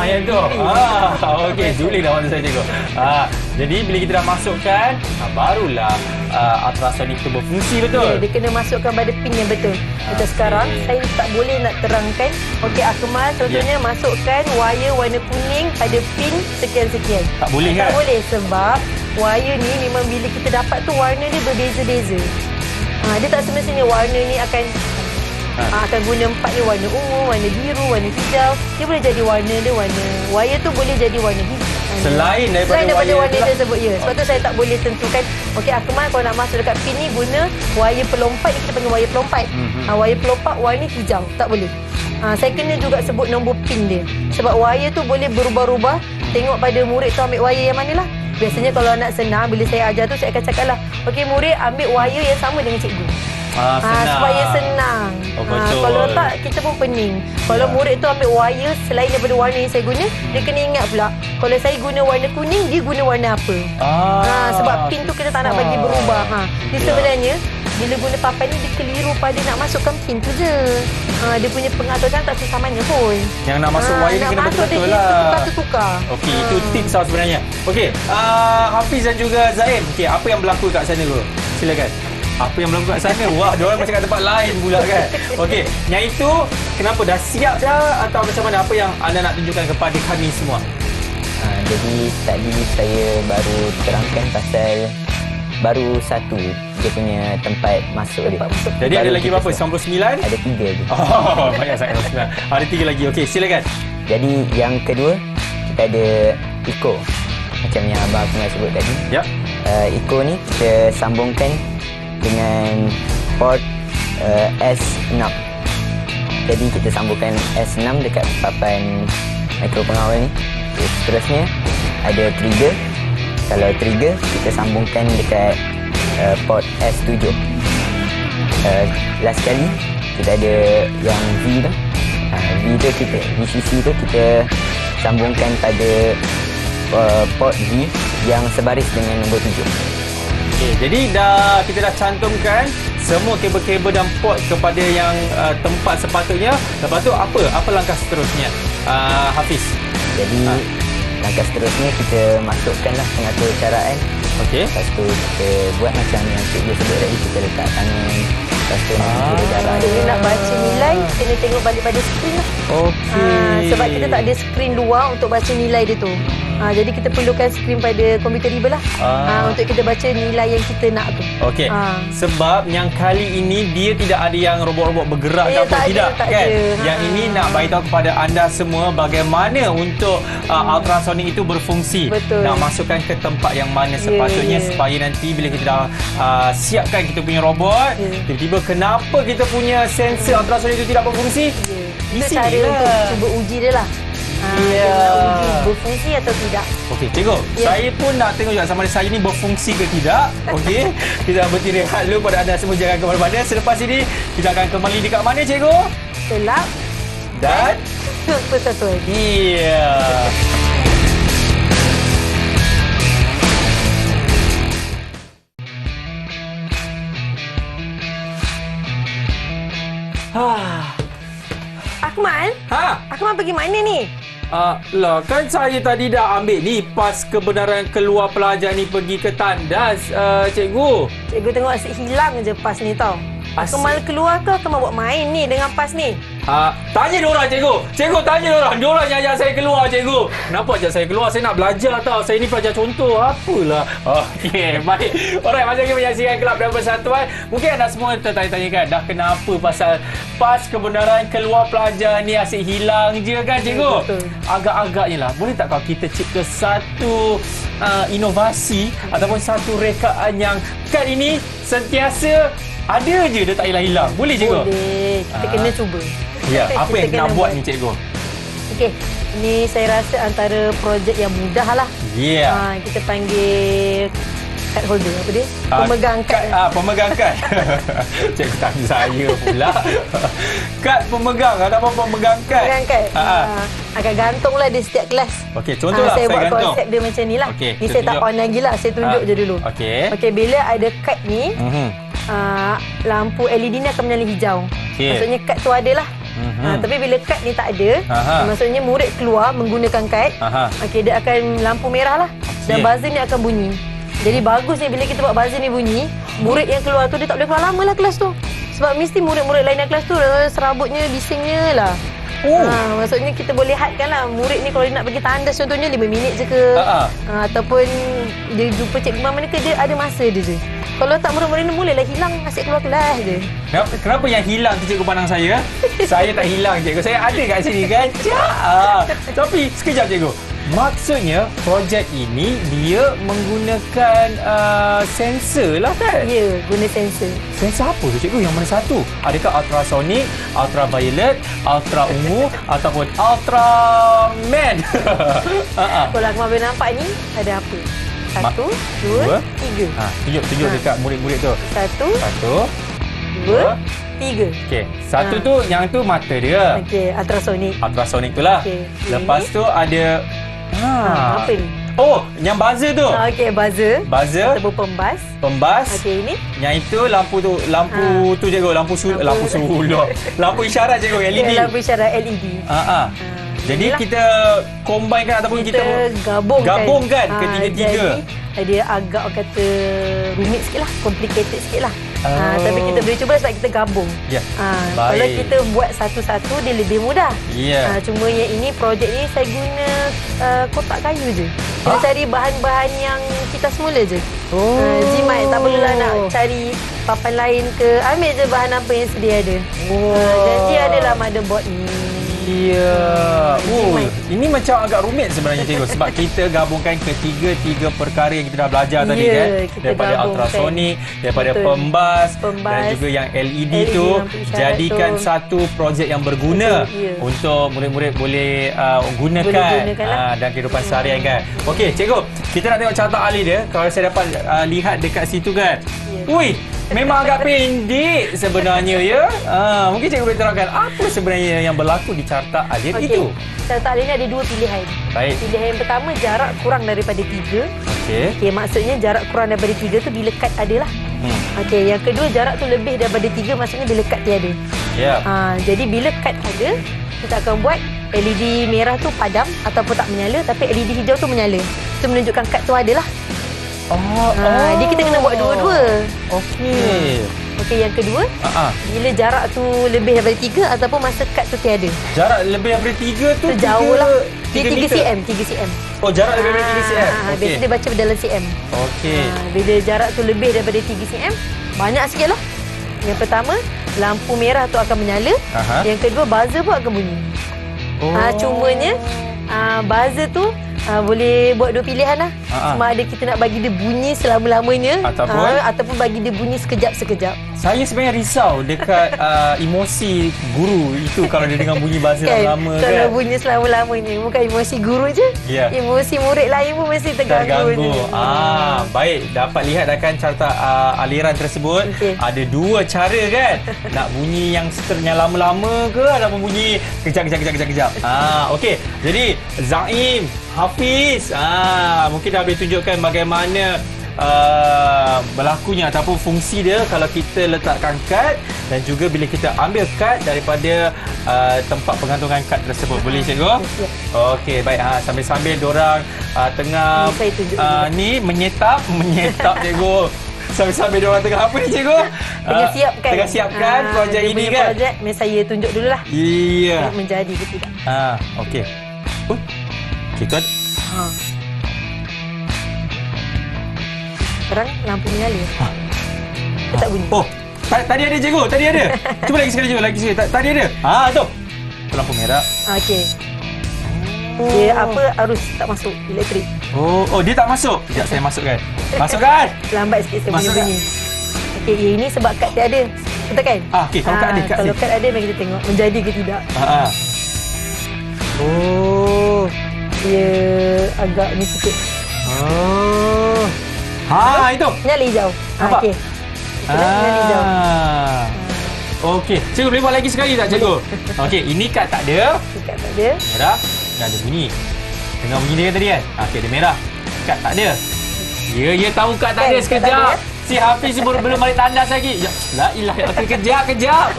yang tu. Okey, Julie dah maksud saya cikgu. Jadi bila kita dah masukkan, barulah ultrasonic itu berfungsi, betul? Ya, dia kena masukkan pada pin yang betul. Macam sekarang, saya tak boleh nak terangkan. Okey, Akmal contohnya masukkan wire warna kuning pada pin sekian-sekian. Tak boleh kan? Tak boleh sebab wire ni memang bila kita dapat tu warna dia berbeza-beza. Dia tak semestinya warna ni akan guna 4 ni, warna ungu, warna biru, warna hijau. Dia boleh jadi warna dia wire tu boleh jadi warna hijau. Selain daripada warna tersebut, ya. Sebab tu saya tak boleh tentukan, okey Akmal kalau nak masuk dekat pin ni guna wire pelompat, ni kita panggil wire pelompat. Wire pelompat warna hijau, tak boleh. Saya kena juga sebut nombor pin dia. Sebab wire tu boleh berubah-ubah. Tengok pada murid tu ambil wire yang mana lah. Biasanya kalau nak senang, bila saya ajar tu saya akan cakap lah, okey murid ambil wire yang sama dengan cikgu. Supaya senang. Betul. Kalau tak, kita pun pening. Kalau murid tu ambil wire selain daripada warna yang saya guna, dia kena ingat pula, kalau saya guna warna kuning, dia guna warna apa. Sebab pin tu kita tak nak bagi berubah. Jadi sebenarnya bila guna papan ni, dia keliru pada nak masukkan pin tu je. Dia punya pengaturan tak susah mana pun. Yang nak masuk wire ni kena betul-betul lah. Tukar. Okey, itu tips lah sebenarnya. Okey, Hafiz dan juga Zain. Okey, apa yang berlaku kat sana dulu? Silakan. Apa yang berlaku kat sana? Wah, diorang macam kat tempat lain pula kan. Okey, yang itu kenapa, dah siap dah atau macam mana? Apa yang anda nak tunjukkan kepada kami semua? Jadi tadi saya baru terangkan pasal baru satu dia punya tempat masuk dia. Jadi ada lagi berapa? 99? Ada 3 je. Oh, banyak sangat 99. Ada 3 lagi. Okey, silakan. Jadi yang kedua, kita ada Eco. Macam yang Abang Akmal sebut tadi. Ya. Eco ni kita sambungkan dengan port S6. Jadi kita sambungkan S6 dekat papan mikro pengawal ni. Seterusnya ada trigger. Kalau trigger, kita sambungkan dekat port S7. Last sekali, kita ada yang V tu. V tu kita, VCC tu kita sambungkan pada port V yang sebaris dengan nombor 7. Okey, jadi kita dah cantumkan semua kabel-kabel dan port kepada yang tempat sepatutnya. Lepas tu apa langkah seterusnya, Hafiz? Jadi langkah seterusnya kita masukkanlah pengatur caraan. Okey. Lepas tu kita buat macam yang cikgu sebut tadi, kita letak tangan. Lepas tu nak kira darah. Bila nak baca nilai, kena tengok balik pada skrin lah. Okey. Sebab kita tak ada skrin luar untuk baca nilai dia tu. Jadi kita perlukan skrin pada komputer riba lah. Untuk kita baca nilai yang kita nak tu. Okey. Sebab yang kali ini dia tidak ada yang robot-robot bergerak ke apa, tak tidak ada, kan? ada. Yang ini nak bagi tahu kepada anda semua bagaimana untuk ultrasonic itu berfungsi. Betul. Nak masukkan ke tempat yang mana sepatutnya supaya nanti bila kita dah siapkan kita punya robot, tiba-tiba kenapa kita punya sensor ultrasonic itu tidak berfungsi? Itu cara untuk cuba uji dia lah. Uji berfungsi atau tidak. Okey, cikgu. Saya pun nak tengok juga sama ada saya ni berfungsi ke tidak. Okey. Kita berhenti rehat dulu pada anda semua, jangan ke mana-mana. Selepas ini kita akan kembali dekat mana, cikgu? Kelab Dan Persatuan. iya. Akmal? Akmal pergi mana ni? Lah, kan saya tadi dah ambil ni pas kebenaran keluar pelajar ni pergi ke tandas, cikgu. Cikgu tengok asyik hilang je pas ni tau. Akmal keluar ke Akmal buat main ni dengan pas ni? Tanya diorang, cikgu. Cikgu tanya diorang. Diorang yang ajak saya keluar, cikgu. Kenapa ajak saya keluar? Saya nak belajar tau. Saya ni pelajar contoh. Apalah. Okey, baik. Alright, masih lagi menyaksikan Kelab dan Persatuan. Mungkin anda semua tertanya-tanya kan, dah kenapa pasal pas kebenaran keluar pelajar ni asyik hilang je kan, cikgu? Betul. Agak-agaknya lah. Boleh tak kalau kita cipta satu inovasi ataupun satu rekaan yang kad ini sentiasa ada je, dia tak hilang-hilang. Boleh, cikgu? Boleh. Kita kena cuba. Ya, apa yang nak buat ni, cikgu? Okey, ni saya rasa antara projek yang mudah lah. Ya. Kita panggil card holder, apa dia? Pemegang kad. Pemegang kad. Cikgu tanya saya pula. Kad pemegang ataupun pemegang kad. Pemegang kad. Akan gantunglah di setiap kelas. Okey, contohlah saya buat gantung. konsep dia macam ni lah. Okey, ni saya tak on lagi lah, saya tunjuk je dulu. Okey, bila ada kad ni, lampu LED ni akan menyala hijau. Maksudnya kad tu ada lah. Tapi bila kad ni tak ada, maksudnya murid keluar menggunakan kad, okey, dia akan lampu merah lah. Dan buzzer ni akan bunyi. Jadi bagusnya bila kita buat buzzer ni bunyi, murid yang keluar tu dia tak boleh keluar lama lah kelas tu. Sebab mesti murid-murid lain yang kelas tu serabutnya, bisingnya lah. Maksudnya kita boleh hadkan lah murid ni kalau dia nak pergi tandas contohnya 5 minit je ke. Ataupun dia jumpa cikgu mana ke, dia ada masa dia je. Kalau tak murid-murid ni mulalah hilang asyik keluar kelas je. Kenapa yang hilang tu cikgu pandang saya? Saya tak hilang cikgu. Saya ada kat sini kan. Tapi sekejap cikgu. Maksudnya projek ini dia menggunakan sensor lah kan? Ya, guna sensor. Sensor apa tu cikgu? Yang mana satu? Adakah ultrasonic, ultraviolet, ultra ungu ataupun ultraman? Kalau aku boleh nampak ni ada apa? 1, 2, 3. Tunjuk dekat murid-murid tu. 1, 2, 3. Okey, satu tu yang tu mata dia. Okey, ultrasonic. Ultrasonic tu lah. Okey. Lepas tu ada apa ni? Oh, yang buzzer tu. Okey, buzzer. Buzzer. Ataupun pembas. Pembas. Okey, ini. Yang itu lampu tu, tu cikgu, lampu sulur. Lampu isyarat cikgu, LED. Ya, lampu isyarat LED. Jadi inilah. kita combine atau kita gabungkan ketiga-tiga. Jadi dia agak kata rumit sikit lah, complicated sikit lah. Tapi kita boleh cuba sebab kita gabung. Kalau kita buat satu-satu dia lebih mudah. Cuma yang ini projek ni saya guna kotak kayu je. Kita cari bahan-bahan yang kita semula je. Jimat, tak perlulah nak cari papan lain ke. Ambil je bahan apa yang sedia ada. Janji adalah motherboard ni. Ini macam agak rumit sebenarnya cikgu sebab kita gabungkan ketiga perkara yang kita dah belajar tadi kan. Daripada ultrasonic, daripada pembas dan juga yang LED tu jadikan satu projek yang berguna untuk murid-murid boleh gunakan dalam kehidupan seharian kan. Okey cikgu, kita nak tengok carta ahli dia. Kalau saya dapat lihat dekat situ kan. Memang agak pendek sebenarnya ya. Mungkin cikgu boleh terangkan apa sebenarnya yang berlaku di carta ahli itu. Carta ahli ni ada 2 pilihan. Baik. Pilihan yang pertama, jarak kurang daripada 3. Okey, maksudnya jarak kurang daripada 3 tu bila kad ada lah. Okey, yang kedua jarak tu lebih daripada 3 maksudnya bila kad tiada. Jadi bila kad ada, kita akan buat LED merah tu padam ataupun tak menyala, tapi LED hijau tu menyala. Itu menunjukkan kad tu ada lah. Jadi kita kena buat dua-dua. Okey, yang kedua, bila jarak tu lebih daripada 3 ataupun masa kad tu tiada. Jarak lebih daripada 3 tu jauh lah. 3 cm. Oh, jarak lebih daripada 3 cm. Biasa dia baca dalam cm. Bila jarak tu lebih daripada 3 cm, banyak sikit lah. Yang pertama, lampu merah tu akan menyala. Yang kedua, buzzer pun akan bunyi. Cumanya, buzzer tu boleh buat 2 pilihan lah. Sama ada kita nak bagi dia bunyi selama-lamanya ataupun bagi dia bunyi sekejap-sekejap. Saya sebenarnya risau dekat emosi guru itu kalau dia dengar bunyi buzzer lama kan. Kalau bunyi selama-lamanya, bukan emosi guru je. Emosi murid lain pun mesti terganggu. Baik, dapat lihat akan carta aliran tersebut. Ada 2 cara kan. Nak bunyi yang lama-lama ke ataupun bunyi kejap. Okey. Jadi Zaim, Hafiz, mungkin dah boleh tunjukkan bagaimana berlakunya ataupun fungsi dia kalau kita letakkan kad dan juga bila kita ambil kad daripada tempat pengantungan kad tersebut. Boleh cikgu? Okey, baik. Sambil-sambil diorang tengah ni menyetap cikgu. Sambil-sambil diorang tengah apa ni cikgu? Tengah siapkan projek ini kan. Projek saya tunjuk dululah. Menjadi ke tidak. Okey. Kita sekarang lampu menyala. Tak bunyi. Tadi ada cikgu, tadi ada. Cuba lagi sekali cikgu, lagi sekali. Tadi ada. Tu. Lampu merah. Okey. Dia arus tak masuk elektrik. Dia tak masuk. Sekejap saya masukkan. Masukkan. Lambat sikit saya bunyi. Okey, ini sebab kad dia ada. Betul kan? Okey, kalau kad ada kat kalau kad ada mari kita tengok menjadi ke tidak. Dia agak ni sikit. Itu. Nyala hijau. Okey. Nyala hijau. Okey. Cikgu boleh buat lagi sekali tak cikgu? Okey, ini kad tak ada. Kad tak ada. Merah. Dah ada bunyi. Dengar bunyi dia tadi kan? Okey, dia merah. Kad tak ada. Ya tahu kad tak ada sekejap. Si Hafiz belum balik tandas lagi. La ilaha. Okey, kejap.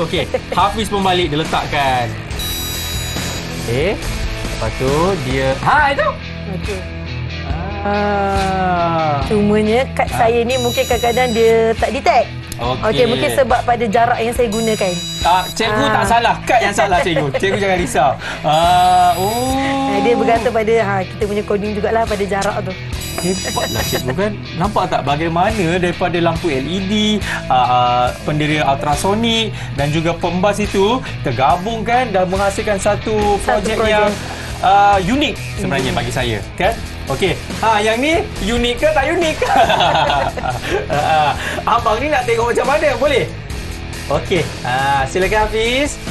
Okey. Hafiz pun balik dia letakkan. Lepas tu dia itu. Okey. Cumanya kad saya ni mungkin kadang-kadang dia tak detect. Okey, mungkin sebab pada jarak yang saya gunakan. Cikgu tak salah, kad yang salah cikgu. Cikgu jangan risau. Dia bergantung pada kita punya coding jugalah pada jarak tu. Hebatlah cikgu kan. Nampak tak bagaimana daripada lampu LED, pendera ultrasonik dan juga pembas itu tergabungkan dan menghasilkan satu projek yang unik sebenarnya bagi saya, kan? Okey. Yang ni unik ke tak unik? Abang ni nak tengok macam mana? Boleh? Okey. Silakan Hafiz.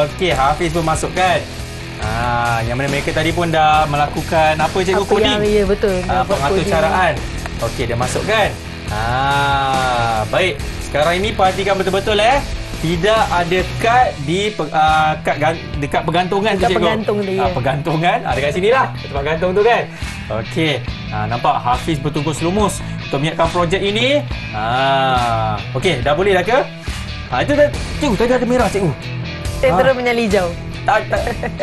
Okey, Hafiz pun masukkan. Yang mana mereka tadi pun dah melakukan apa cikgu coding? Ya, betul. Pengatur caraan. Okey, dia masukkan. Baik. Sekarang ini perhatikan betul-betul tidak ada kad di dekat pegantungan tu cikgu. Pegantung dia. Pegantungan dekat sinilah tempat gantung tu kan. Okey. Nampak Hafiz bertugas lumus untuk menyiapkan projek ini. Okey, dah boleh dah ke? Itu dah cikgu tadi ada merah cikgu. Saya terus menyala hijau. Tak.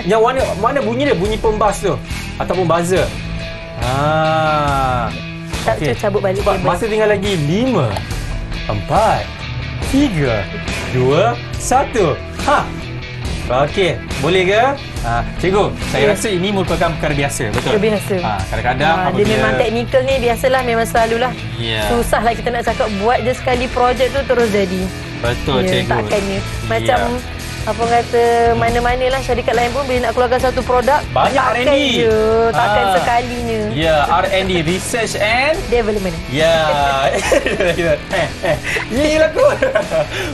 Yang mana bunyi dia? Bunyi pembas tu ataupun buzzer. Okay. Cabut balik kabel. Masa tinggal lagi 5 4 3 2 1. Okey, boleh ke? Cikgu, saya rasa ini merupakan perkara biasa, betul? Perkara biasa. Kadang-kadang dia memang teknikal ni biasalah, memang selalulah. Susahlah kita nak cakap buat je sekali projek tu terus jadi. Betul cikgu. Takkannya. Macam apa kata mana-manalah syarikat lain pun bila nak keluarkan satu produk banyak R&D. Takkan sekalinya. R&D, research and development. Ini lakon.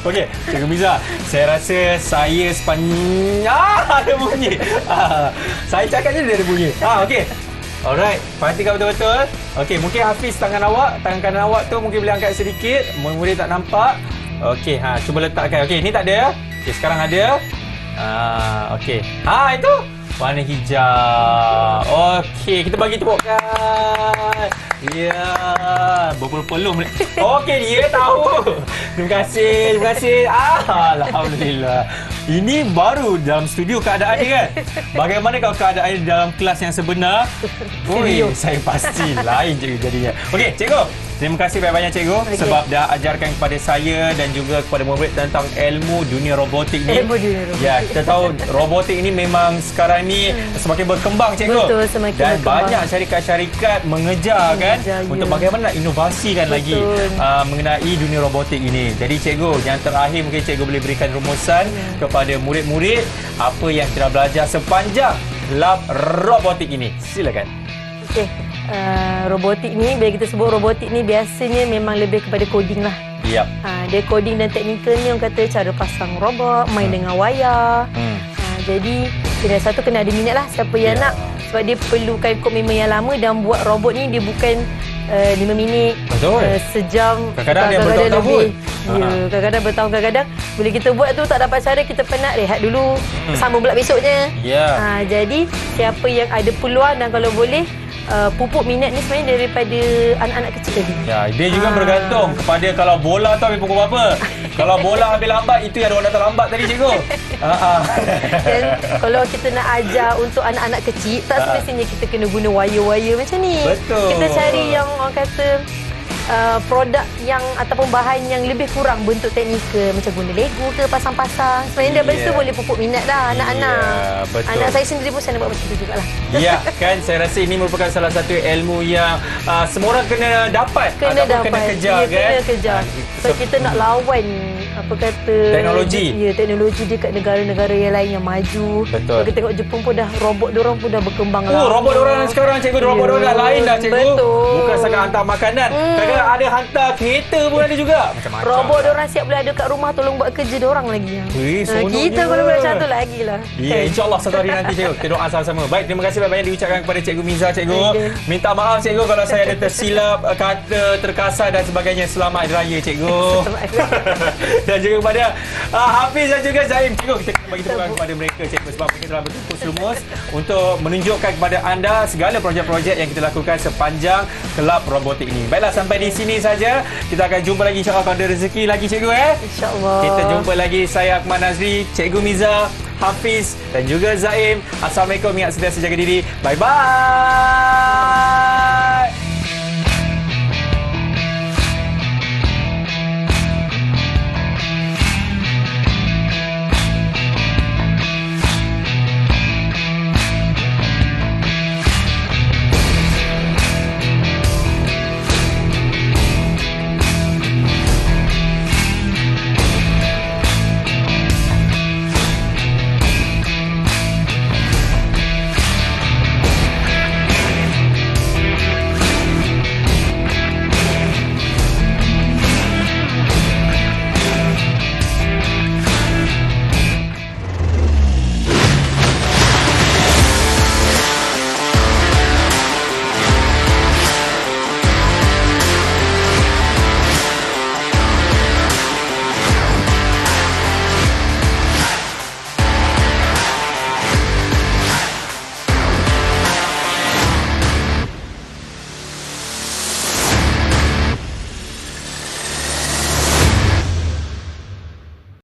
Okey, Cikgu Miza, saya rasa saya ada bunyi. Saya cakap je dia ada bunyi. Okey. Alright, perhatikan betul-betul. Okey, mungkin Hafiz tangan kanan awak tu mungkin boleh angkat sedikit. Murid tak nampak. Okey, cuba letakkan. Okey, ni tak ada. Okey, sekarang ada. Okey. Itu warna hijau. Okey, kita bagi tepukan. Berpeluh-peluh. Okey, dia tahu. Terima kasih. Alhamdulillah. Ini baru dalam studio keadaan dia kan. Bagaimana kalau keadaan dalam kelas yang sebenar? Saya pasti lain cikgu jadinya. Okey, cikgu. Terima kasih banyak-banyak cikgu sebab dah ajarkan kepada saya dan juga kepada murid tentang ilmu dunia robotik ni. Kita tahu robotik ini memang sekarang ni semakin berkembang cikgu. Betul, semakin dan berkembang. Banyak syarikat-syarikat mengejar kan untuk bagaimana nak inovasikan lagi mengenai dunia robotik ini. Jadi cikgu, yang terakhir mungkin cikgu boleh berikan rumusan kepada murid-murid apa yang kita belajar sepanjang lab robotik ini. Silakan. Okey. Robotik ni, bila kita sebut robotik ni biasanya memang lebih kepada coding lah. Dia coding dan teknikal ni orang kata cara pasang robot, main dengan wayar. Jadi satu kena ada minat lah siapa yang nak, sebab dia perlukan komitmen yang lama dan buat robot ni dia bukan 5 minit, sejam, kadang-kadang dia bertahun-tahun. Kadang-kadang bertahun, kadang-kadang bila kita buat tu tak dapat cara, kita penat, rehat dulu, sambung pula besoknya. Jadi siapa yang ada peluang dan kalau boleh pupuk minat ni sebenarnya daripada anak-anak kecil tadi. Dia juga bergantung kepada kalau bola tu habis pukul berapa. Kalau bola habis lambat, itu yang orang datang lambat tadi cikgu. Dan kalau kita nak ajar untuk anak-anak kecil, tak semestinya kita kena guna wire-wire macam ni. Betul. Kita cari yang orang kata produk yang ataupun bahan yang lebih kurang bentuk teknikal, macam guna Lego ke pasang-pasang. Sebenarnya daripada situ boleh pupuk minat dah anak-anak. Anak saya sendiri pun saya nak buat macam tu jugalah. Kan saya rasa ini merupakan salah satu ilmu yang semua orang kena dapat ataupun kena kejar kan. Kena kejar. So kita nak lawan apa kata teknologi. Teknologi dekat negara-negara yang lain yang maju. Betul. Kita tengok Jepun pun dah robot diorang pun dah berkembang lah. Robot diorang sekarang cikgu, robot diorang dah lain dah cikgu. Betul. Bukan sekadar hantar makanan. Kadang-kadang ada hantar kereta pun ada juga. Macam-macam. Robot diorang siap boleh ada kat rumah tolong buat kerja diorang lagi. Kita kalau boleh macam tu lagi lah. InsyaAllah satu hari nanti cikgu. Kita doa sama-sama. Baik, terima kasih banyak-banyak diucapkan kepada Cikgu Miza cikgu. Minta maaf cikgu kalau saya ada tersilap kata, terkasar dan sebagainya. Selamat Hari Raya cikgu. Dan juga kepada Hafiz dan juga Zaim cikgu. Kita kena bagi tepukan kepada mereka cikgu sebab mereka telah bertukus lumus untuk menunjukkan kepada anda segala projek-projek yang kita lakukan sepanjang kelab robotik ini. Baiklah, sampai di sini saja. Kita akan jumpa lagi insya-Allah kalau ada rezeki lagi cikgu InsyaAllah. Kita jumpa lagi. Saya Akmal Nazri, Cikgu Miza, Hafiz dan juga Zaim. Assalamualaikum. Ingat sentiasa jaga diri. Bye-bye.